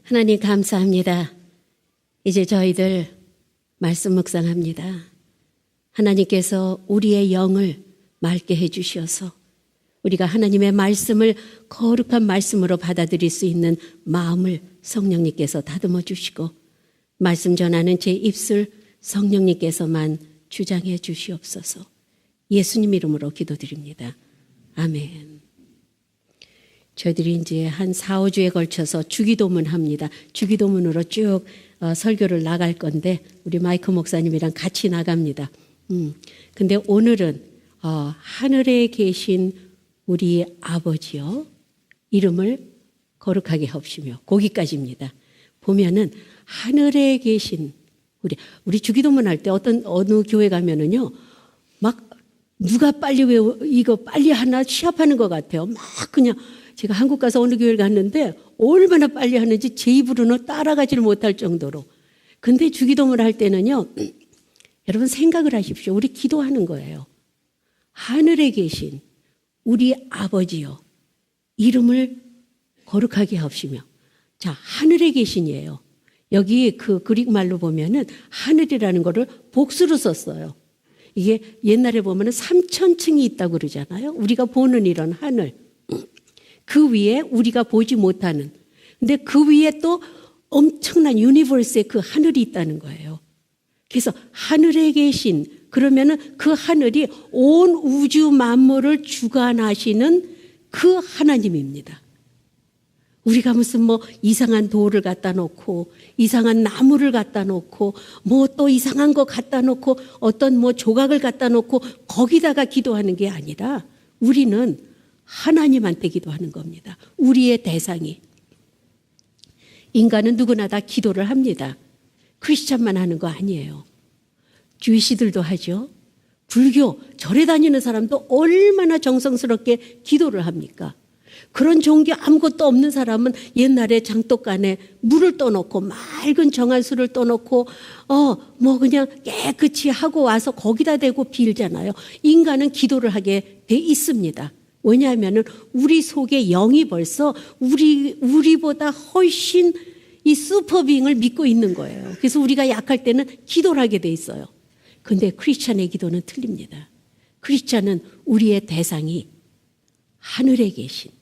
하나님 감사합니다. 이제 저희들 말씀 묵상합니다. 하나님께서 우리의 영을 맑게 해주셔서 우리가 하나님의 말씀을 거룩한 말씀으로 받아들일 수 있는 마음을 성령님께서 다듬어 주시고 말씀 전하는 제 입술 성령님께서만 주장해 주시옵소서. 예수님 이름으로 기도드립니다. 아멘. 저희들이 이제 한 4, 5주에 걸쳐서 주기도문 합니다. 주기도문으로 쭉 설교를 나갈 건데 우리 마이크 목사님이랑 같이 나갑니다. 근데 오늘은 하늘에 계신 우리 아버지요 이름을 거룩하게 하옵시며 거기까지입니다. 보면은 하늘에 계신 우리 주기도문 할 때 어느 교회 가면은요 막 누가 빨리 이거 빨리 하나 시합하는 것 같아요. 막 그냥 제가 한국 가서 어느 교회를 갔는데 얼마나 빨리 하는지 제 입으로는 따라가지를 못할 정도로. 근데 주기도문 할 때는요 여러분 생각을 하십시오. 우리 기도하는 거예요. 하늘에 계신 우리 아버지요 이름을 거룩하게 하옵시며. 자, 하늘에 계신이에요. 여기 그 그릭 말로 보면은 하늘이라는 거를 복수로 썼어요. 이게 옛날에 보면은 3,000층이 있다고 그러잖아요. 우리가 보는 이런 하늘. 그 위에 우리가 보지 못하는. 근데 그 위에 또 엄청난 유니버스의 그 하늘이 있다는 거예요. 그래서 하늘에 계신 그러면은 그 하늘이 온 우주 만물을 주관하시는 그 하나님입니다. 우리가 무슨 이상한 돌을 갖다 놓고 이상한 나무를 갖다 놓고 또 이상한 거 갖다 놓고 어떤 조각을 갖다 놓고 거기다가 기도하는 게 아니라 우리는 하나님한테 기도하는 겁니다. 우리의 대상이. 인간은 누구나 다 기도를 합니다. 크리스찬만 하는 거 아니에요. 주이시들도 하죠. 불교 절에 다니는 사람도 얼마나 정성스럽게 기도를 합니까? 그런 종교 아무것도 없는 사람은 옛날에 장독간에 물을 떠놓고 맑은 정한수를 떠놓고 그냥 깨끗이 하고 와서 거기다 대고 빌잖아요. 인간은 기도를 하게 돼 있습니다. 왜냐하면 우리 속에 영이 벌써 우리보다 훨씬 이 슈퍼빙을 믿고 있는 거예요. 그래서 우리가 약할 때는 기도를 하게 돼 있어요. 근데 크리스찬의 기도는 틀립니다. 크리스찬은 우리의 대상이 하늘에 계신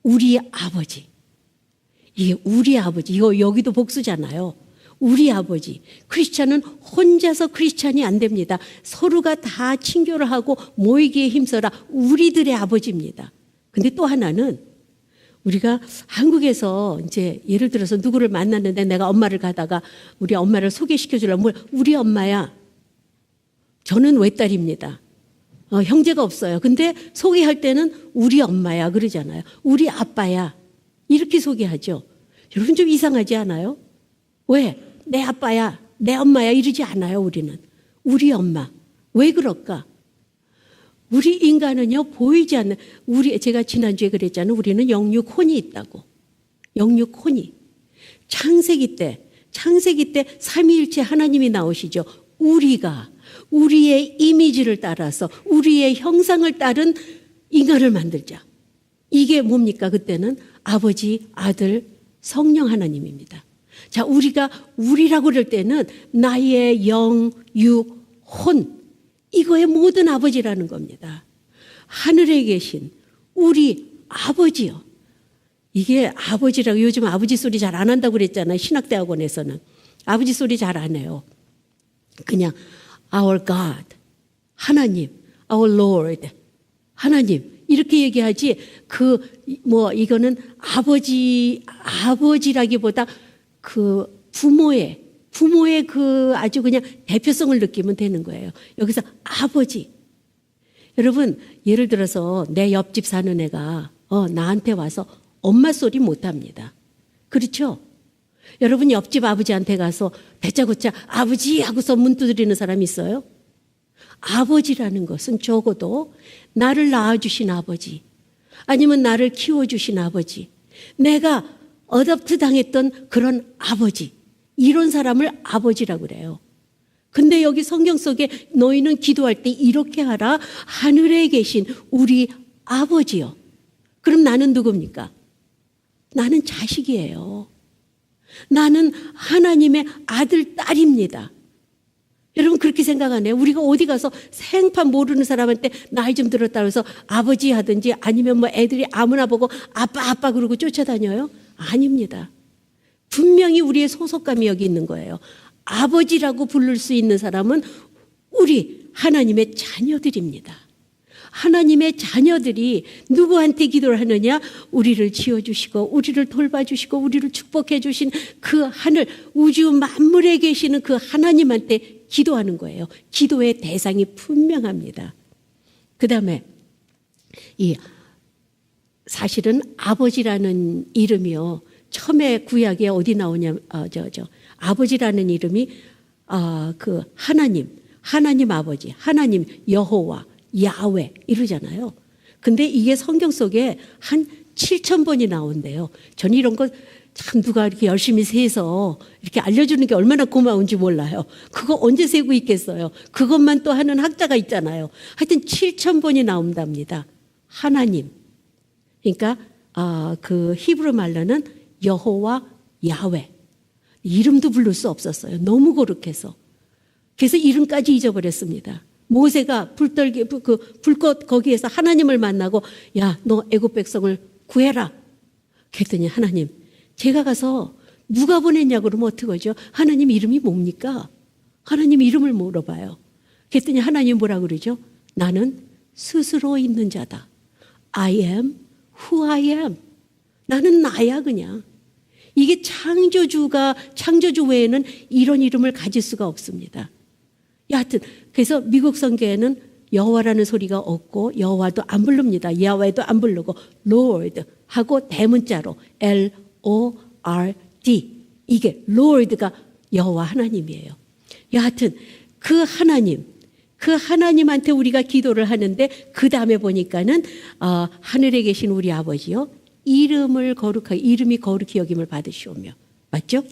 우리 아버지. 이게 우리 아버지. 이거 여기도 복수잖아요. 우리 아버지. 크리스찬은 혼자서 크리스찬이 안 됩니다. 서로가 다 친교를 하고 모이기에 힘써라. 우리들의 아버지입니다. 근데 또 하나는 우리가 한국에서 이제 예를 들어서 누구를 만났는데 내가 엄마를 가다가 우리 엄마를 소개시켜 주려면 우리 엄마야. 저는 외딸입니다. 형제가 없어요. 근데 소개할 때는 우리 엄마야 그러잖아요. 우리 아빠야. 이렇게 소개하죠. 여러분 좀 이상하지 않아요? 왜? 내 아빠야, 내 엄마야 이러지 않아요. 우리는. 우리 엄마. 왜 그럴까? 우리 인간은요 보이지 않는 제가 지난주에 그랬잖아요. 우리는 영육혼이 있다고. 영육혼이. 창세기 때 삼위일체 하나님이 나오시죠. 우리의 이미지를 따라서 우리의 형상을 따른 인간을 만들자. 이게 뭡니까? 그때는 아버지, 아들, 성령 하나님입니다. 자, 우리라고 그럴 때는 나의 영, 육, 혼 이거의 모든 아버지라는 겁니다. 하늘에 계신 우리 아버지요. 이게 아버지라고 요즘 아버지 소리 잘 안 한다고 그랬잖아요. 신학대학원에서는. 아버지 소리 잘 안 해요. 그냥 Our God, 하나님, Our Lord, 하나님 이렇게 얘기하지 이거는 아버지라기보다 그 부모의 그 아주 그냥 대표성을 느끼면 되는 거예요. 여기서 아버지. 여러분 예를 들어서 내 옆집 사는 애가 나한테 와서 엄마 소리 못합니다. 그렇죠? 여러분 옆집 아버지한테 가서 대짜고짜 아버지 하고서 문 두드리는 사람이 있어요? 아버지라는 것은 적어도 나를 낳아주신 아버지 아니면 나를 키워주신 아버지 내가 어댑트 당했던 그런 아버지 이런 사람을 아버지라고 그래요. 근데 여기 성경 속에 너희는 기도할 때 이렇게 하라. 하늘에 계신 우리 아버지요. 그럼 나는 누굽니까? 나는 자식이에요. 나는 하나님의 아들, 딸입니다. 여러분 그렇게 생각 안 해요? 우리가 어디 가서 생판 모르는 사람한테 나이 좀 들었다 그래서 아버지 하든지 아니면 뭐 애들이 아무나 보고 아빠 아빠 그러고 쫓아다녀요? 아닙니다. 분명히 우리의 소속감이 여기 있는 거예요. 아버지라고 부를 수 있는 사람은 우리 하나님의 자녀들입니다. 하나님의 자녀들이 누구한테 기도를 하느냐? 우리를 지어주시고 우리를 돌봐주시고 우리를 축복해 주신 그 하늘 우주 만물에 계시는 그 하나님한테 기도하는 거예요. 기도의 대상이 분명합니다. 그 다음에 이 사실은 아버지라는 이름이요. 처음에 구약에 어디 나오냐? 아버지라는 이름이 그 하나님 아버지, 하나님 여호와, 야훼 이러잖아요. 근데 이게 성경 속에 한 7,000번이 나온대요. 저는 이런 거 참 누가 이렇게 열심히 세서 이렇게 알려주는 게 얼마나 고마운지 몰라요. 그거 언제 세고 있겠어요. 그것만 또 하는 학자가 있잖아요. 하여튼 7,000번이 나온답니다. 하나님. 그러니까 그 히브리 말로는 여호와, 야훼. 이름도 부를 수 없었어요. 너무 거룩해서. 그래서 이름까지 잊어버렸습니다. 모세가 불꽃 거기에서 하나님을 만나고 야, 너 애굽 백성을 구해라. 그랬더니 하나님, 제가 가서 누가 보냈냐고 그러면 어떡하죠? 하나님 이름이 뭡니까? 하나님 이름을 물어봐요. 그랬더니 하나님 뭐라 그러죠? 나는 스스로 있는 자다. I am who I am. 나는 나야 그냥. 이게 창조주 외에는 이런 이름을 가질 수가 없습니다. 여하튼 그래서 미국 성경에는 여호와라는 소리가 없고 여호와도 안 부릅니다. 야훼도 안 부르고 Lord 하고 대문자로 L-O-R-D 이게 Lord가 여호와 하나님이에요. 여하튼 그 하나님한테 우리가 기도를 하는데 그 다음에 보니까는 하늘에 계신 우리 아버지요 이름이 거룩히 여김을 받으시오며 맞죠?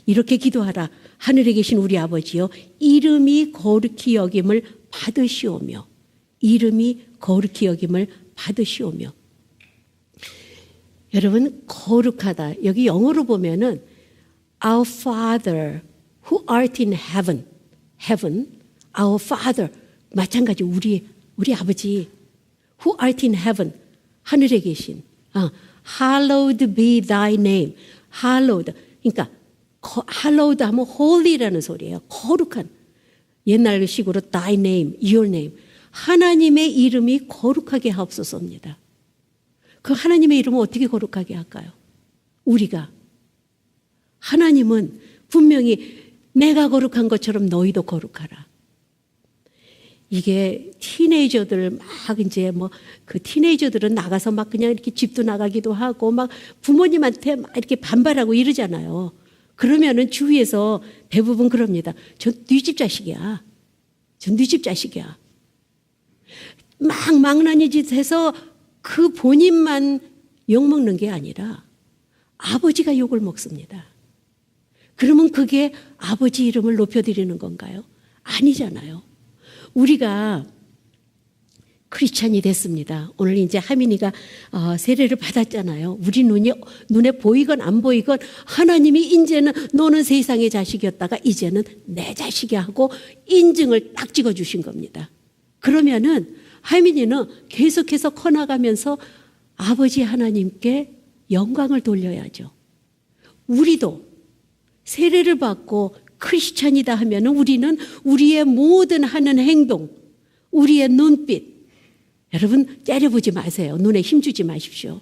이렇게 기도하라. 하늘에 계신 우리 아버지요 이름이 거룩히 여김을 받으시오며 이름이 거룩히 여김을 받으시오며 여러분 거룩하다. 여기 영어로 보면은 Our Father who art in heaven Our Father 마찬가지 우리 아버지 who art in heaven 하늘에 계신 Hallowed be thy name Hallowed 그러니까 hallowed 하면 holy라는 소리예요. 거룩한 옛날식으로 thy name, your name 하나님의 이름이 거룩하게 하옵소서입니다. 그 하나님의 이름은 어떻게 거룩하게 할까요? 우리가 하나님은 분명히 내가 거룩한 것처럼 너희도 거룩하라. 이게 티네이저들 막 이제 그 티네이저들은 나가서 막 그냥 이렇게 집도 나가기도 하고 막 부모님한테 막 이렇게 반발하고 이러잖아요. 그러면은 주위에서 대부분 그럽니다. 저 네 집 자식이야. 저 네 집 자식이야. 막 망나니 짓 해서 그 본인만 욕먹는 게 아니라 아버지가 욕을 먹습니다. 그러면 그게 아버지 이름을 높여드리는 건가요? 아니잖아요. 우리가 크리스찬이 됐습니다. 오늘 이제 하민이가 세례를 받았잖아요. 우리 눈에 보이건 안 보이건 하나님이 이제는 너는 세상의 자식이었다가 이제는 내 자식이야 하고 인증을 딱 찍어주신 겁니다. 그러면은 하민이는 계속해서 커나가면서 아버지 하나님께 영광을 돌려야죠. 우리도 세례를 받고 크리스찬이다 하면은 우리는 우리의 모든 하는 행동, 우리의 눈빛, 여러분 째려보지 마세요. 눈에 힘주지 마십시오.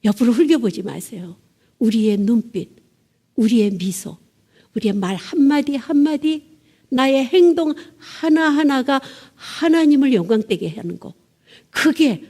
옆으로 흘겨보지 마세요. 우리의 눈빛, 우리의 미소, 우리의 말 한마디 한마디, 나의 행동 하나하나가 하나님을 영광되게 하는 것. 그게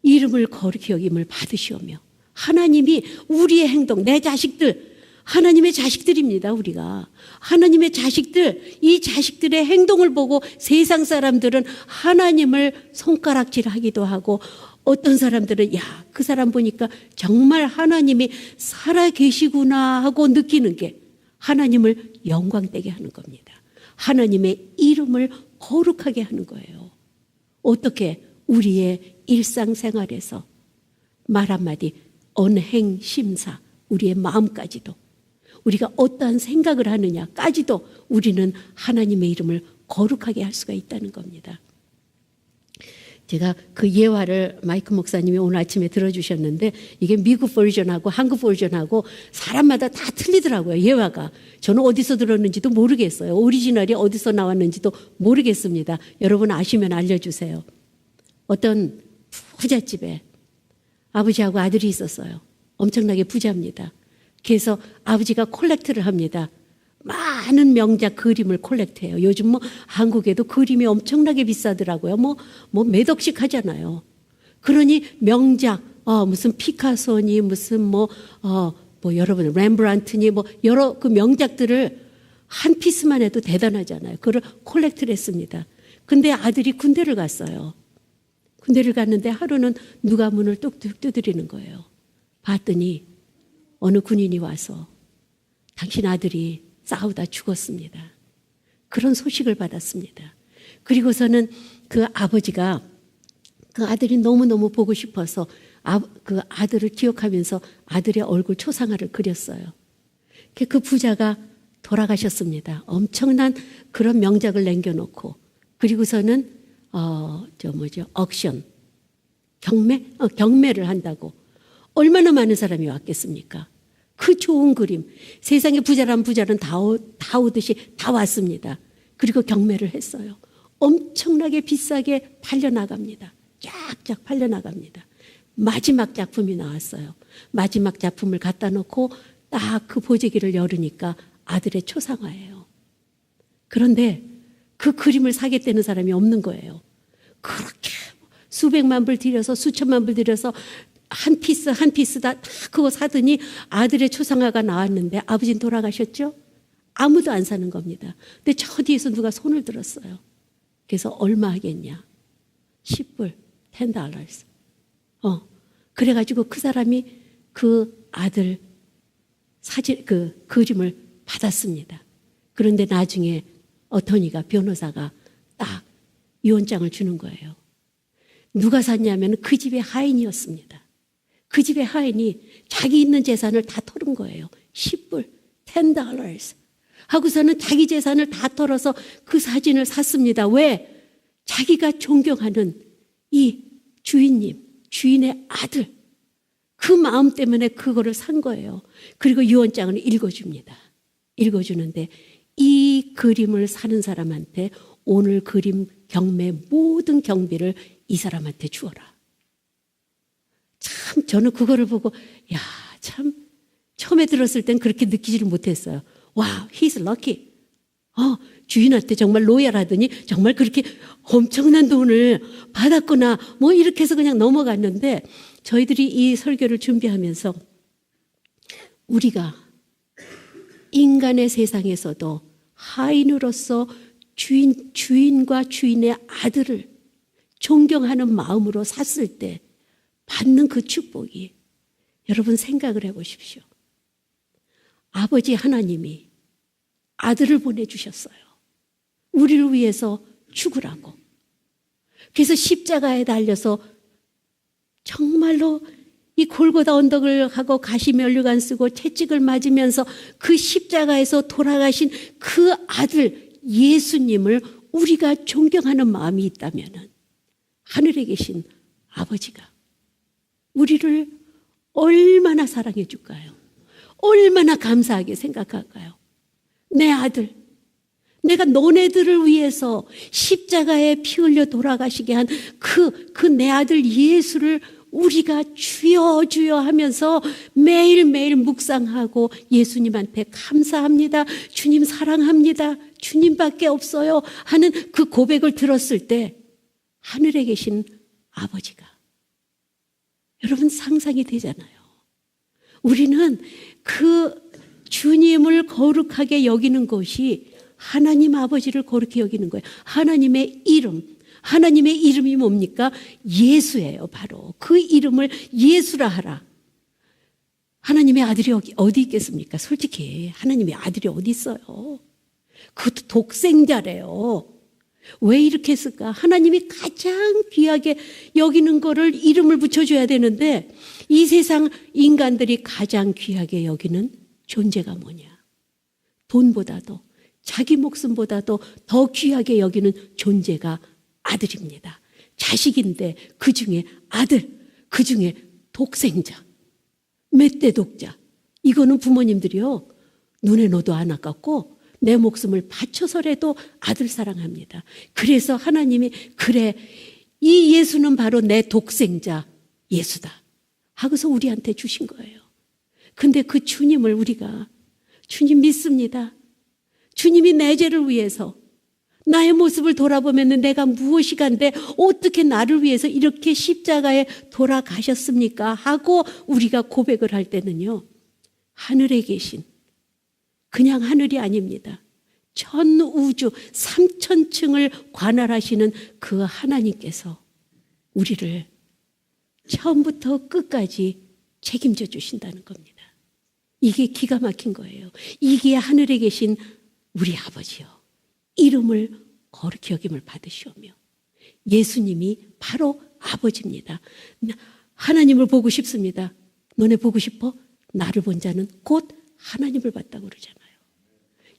이름을 거룩히 여김을 받으시오며 하나님이 우리의 행동, 내 자식들, 하나님의 자식들입니다. 우리가 하나님의 자식들, 이 자식들의 행동을 보고 세상 사람들은 하나님을 손가락질하기도 하고 어떤 사람들은 야, 그 사람 보니까 정말 하나님이 살아 계시구나 하고 느끼는 게 하나님을 영광되게 하는 겁니다. 하나님의 이름을 거룩하게 하는 거예요. 어떻게? 우리의 일상생활에서 말 한마디 언행 심사, 우리의 마음까지도, 우리가 어떠한 생각을 하느냐까지도 우리는 하나님의 이름을 거룩하게 할 수가 있다는 겁니다. 제가 그 예화를 마이크 목사님이 오늘 아침에 들어주셨는데 이게 미국 버전하고 한국 버전하고 사람마다 다 틀리더라고요. 예화가. 저는 어디서 들었는지도 모르겠어요. 오리지널이 어디서 나왔는지도 모르겠습니다. 여러분 아시면 알려주세요. 어떤 부잣집에 아버지하고 아들이 있었어요. 엄청나게 부자입니다. 그래서 아버지가 콜렉트를 합니다. 많은 명작 그림을 콜렉트해요. 요즘 뭐 한국에도 그림이 엄청나게 비싸더라고요. 뭐 몇 억씩 하잖아요. 그러니 명작, 무슨 피카소니 무슨 여러분 렘브란트니 여러 그 명작들을 한 피스만 해도 대단하잖아요. 그걸 콜렉트를 했습니다. 근데 아들이 군대를 갔어요. 군대를 갔는데 하루는 누가 문을 뚝뚝 두드리는 거예요. 봤더니 어느 군인이 와서 당신 아들이 싸우다 죽었습니다. 그런 소식을 받았습니다. 그리고서는 그 아버지가 그 아들이 너무너무 보고 싶어서 그 아들을 기억하면서 아들의 얼굴 초상화를 그렸어요. 그 부자가 돌아가셨습니다. 엄청난 그런 명작을 남겨놓고 그리고서는 억션 경매를 한다고 얼마나 많은 사람이 왔겠습니까? 그 좋은 그림, 세상에 부자란 부자는 다 오듯이 다 왔습니다. 그리고 경매를 했어요. 엄청나게 비싸게 팔려나갑니다. 쫙쫙 팔려나갑니다. 마지막 작품이 나왔어요. 마지막 작품을 갖다 놓고 딱 그 보재기를 열으니까 아들의 초상화예요. 그런데 그 그림을 사겠다는 사람이 없는 거예요. 그렇게 수백만 불 들여서 수천만 불 들여서 한 피스 다 그거 사더니 아들의 초상화가 나왔는데 아버지는 돌아가셨죠? 아무도 안 사는 겁니다. 근데 저 뒤에서 누가 손을 들었어요. 그래서 얼마 하겠냐? 10불, $10. 그래가지고 그 사람이 그 아들 사진, 그 그림을 받았습니다. 그런데 나중에 어토니가 변호사가 딱 유언장을 주는 거예요. 누가 샀냐면 그 집의 하인이었습니다. 그 집의 하인이 자기 있는 재산을 다 털은 거예요. 10불, $10 하고서는 자기 재산을 다 털어서 그 사진을 샀습니다. 왜? 자기가 존경하는 이 주인의 아들 그 마음 때문에 그거를 산 거예요. 그리고 유언장을 읽어줍니다. 읽어주는데 이 그림을 사는 사람한테 오늘 그림 경매 모든 경비를 이 사람한테 주어라. 참 저는 그거를 보고 참 처음에 들었을 땐 그렇게 느끼지를 못했어요. 와, he's lucky. 주인한테 정말 로얄하더니 정말 그렇게 엄청난 돈을 받았구나. 이렇게 해서 그냥 넘어갔는데 저희들이 이 설교를 준비하면서 우리가 인간의 세상에서도 하인으로서 주인과 주인의 아들을 존경하는 마음으로 샀을 때 받는 그 축복이 여러분 생각을 해보십시오. 아버지 하나님이 아들을 보내주셨어요. 우리를 위해서 죽으라고. 그래서 십자가에 달려서 정말로 이 골고다 언덕을 하고 가시면류관 쓰고 채찍을 맞으면서 그 십자가에서 돌아가신 그 아들 예수님을 우리가 존경하는 마음이 있다면 하늘에 계신 아버지가 우리를 얼마나 사랑해 줄까요? 얼마나 감사하게 생각할까요? 내 아들, 내가 너네들을 위해서 십자가에 피 흘려 돌아가시게 한 그 내 아들 예수를 우리가 주여 주여 하면서 매일매일 묵상하고 예수님한테 감사합니다. 주님 사랑합니다. 주님밖에 없어요. 하는 그 고백을 들었을 때 하늘에 계신 아버지가 여러분 상상이 되잖아요. 우리는 그 주님을 거룩하게 여기는 것이 하나님 아버지를 거룩히 여기는 거예요. 하나님의 이름이 뭡니까? 예수예요. 바로 그 이름을 예수라 하라. 하나님의 아들이 어디 있겠습니까? 솔직히 하나님의 아들이 어디 있어요? 그것도 독생자래요. 왜 이렇게 했을까? 하나님이 가장 귀하게 여기는 거를 이름을 붙여줘야 되는데 이 세상 인간들이 가장 귀하게 여기는 존재가 뭐냐? 돈보다도 자기 목숨보다도 더 귀하게 여기는 존재가 아들입니다. 자식인데 그 중에 아들, 그 중에 독생자, 멧돼 독자. 이거는 부모님들이요. 눈에 넣어도 안 아깝고 내 목숨을 바쳐서라도 아들 사랑합니다. 그래서 하나님이 그래 이 예수는 바로 내 독생자 예수다 하고서 우리한테 주신 거예요. 근데 그 주님을 우리가 주님 믿습니다. 주님이 내 죄를 위해서 나의 모습을 돌아보면 내가 무엇이 간데 어떻게 나를 위해서 이렇게 십자가에 돌아가셨습니까? 하고 우리가 고백을 할 때는요. 하늘에 계신 그냥 하늘이 아닙니다. 전 우주 3000층을 관할하시는 그 하나님께서 우리를 처음부터 끝까지 책임져 주신다는 겁니다. 이게 기가 막힌 거예요. 이게 하늘에 계신 우리 아버지요. 이름을 거룩히 여김을 받으시오며 예수님이 바로 아버지입니다. 하나님을 보고 싶습니다. 너네 보고 싶어? 나를 본 자는 곧 하나님을 봤다고 그러잖아요.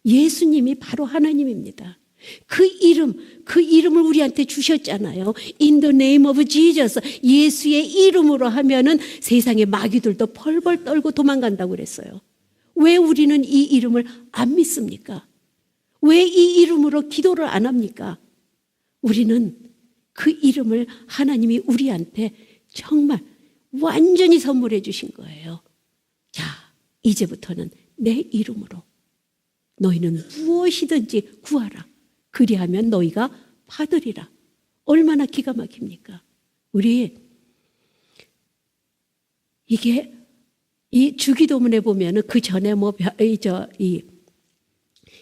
예수님이 바로 하나님입니다. 그 이름을 우리한테 주셨잖아요. In the name of Jesus. 예수의 이름으로 하면은 세상의 마귀들도 펄펄 떨고 도망간다고 그랬어요. 왜 우리는 이 이름을 안 믿습니까? 왜 이 이름으로 기도를 안 합니까? 우리는 그 이름을 하나님이 우리한테 정말 완전히 선물해 주신 거예요. 자, 이제부터는 내 이름으로 너희는 무엇이든지 구하라. 그리하면 너희가 받으리라. 얼마나 기가 막힙니까? 우리 이게 이 주기도문에 보면은 그 전에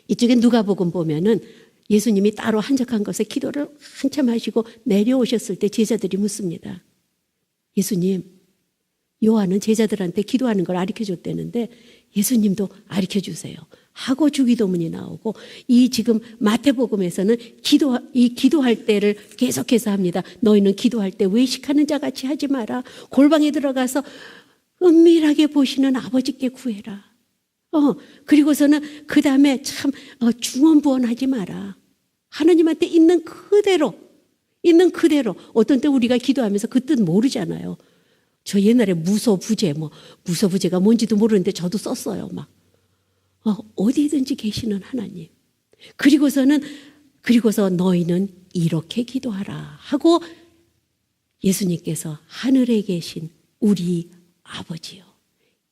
이쪽에 누가복음 보면은 예수님이 따로 한적한 곳에 기도를 한참 하시고 내려오셨을 때 제자들이 묻습니다. 예수님, 요한은 제자들한테 기도하는 걸 가르쳐줬다는데 예수님도 가르쳐주세요. 하고 주기도문이 나오고 이 지금 마태복음에서는 기도할 때를 계속해서 합니다. 너희는 기도할 때 외식하는 자 같이 하지 마라. 골방에 들어가서 은밀하게 보시는 아버지께 구해라. 그리고서는 그 다음에 참 중언부언하지 마라. 하나님한테 있는 그대로 어떤 때 우리가 기도하면서 그 뜻 모르잖아요. 저 옛날에 무소부재가 뭔지도 모르는데 저도 썼어요. 어디든지 계시는 하나님. 그리고서 너희는 이렇게 기도하라 하고 예수님께서 하늘에 계신 우리 아버지요.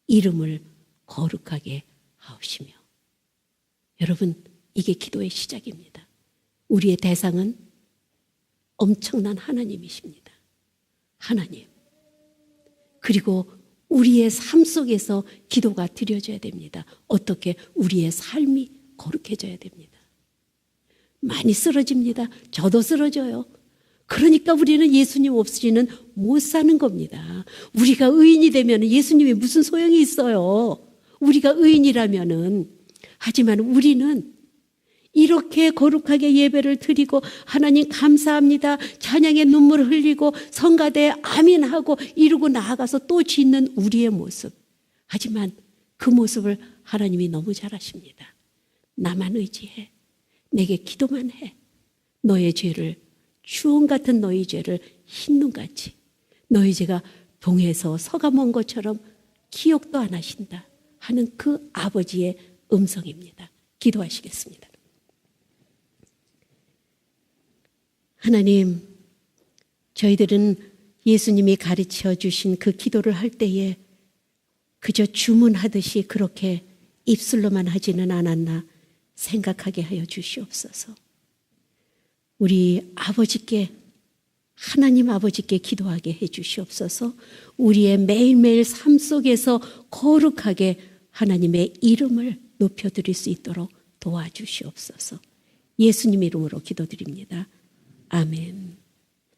이름을 거룩하게 하시며. 여러분, 이게 기도의 시작입니다. 우리의 대상은 엄청난 하나님이십니다. 하나님. 그리고 우리의 삶 속에서 기도가 드려져야 됩니다. 어떻게? 우리의 삶이 거룩해져야 됩니다. 많이 쓰러집니다. 저도 쓰러져요. 그러니까 우리는 예수님 없이는 못 사는 겁니다. 우리가 의인이 되면 예수님이 무슨 소용이 있어요? 우리가 의인이라면은. 하지만 우리는 이렇게 거룩하게 예배를 드리고 하나님 감사합니다. 찬양의 눈물을 흘리고 성가대에 아멘하고 이러고 나아가서 또 짓는 우리의 모습. 하지만 그 모습을 하나님이 너무 잘 아십니다. 나만 의지해. 내게 기도만 해. 너의 죄를 주홍 같은 너희 죄를 흰눈같이 너희 죄가 동에서 서가 먼 것처럼 기억도 안 하신다 하는 그 아버지의 음성입니다. 기도하시겠습니다. 하나님, 저희들은 예수님이 가르쳐 주신 그 기도를 할 때에 그저 주문하듯이 그렇게 입술로만 하지는 않았나 생각하게 하여 주시옵소서. 우리 아버지께, 하나님 아버지께 기도하게 해 주시옵소서. 우리의 매일매일 삶 속에서 거룩하게 하나님의 이름을 높여드릴 수 있도록 도와주시옵소서. 예수님 이름으로 기도드립니다. 아멘.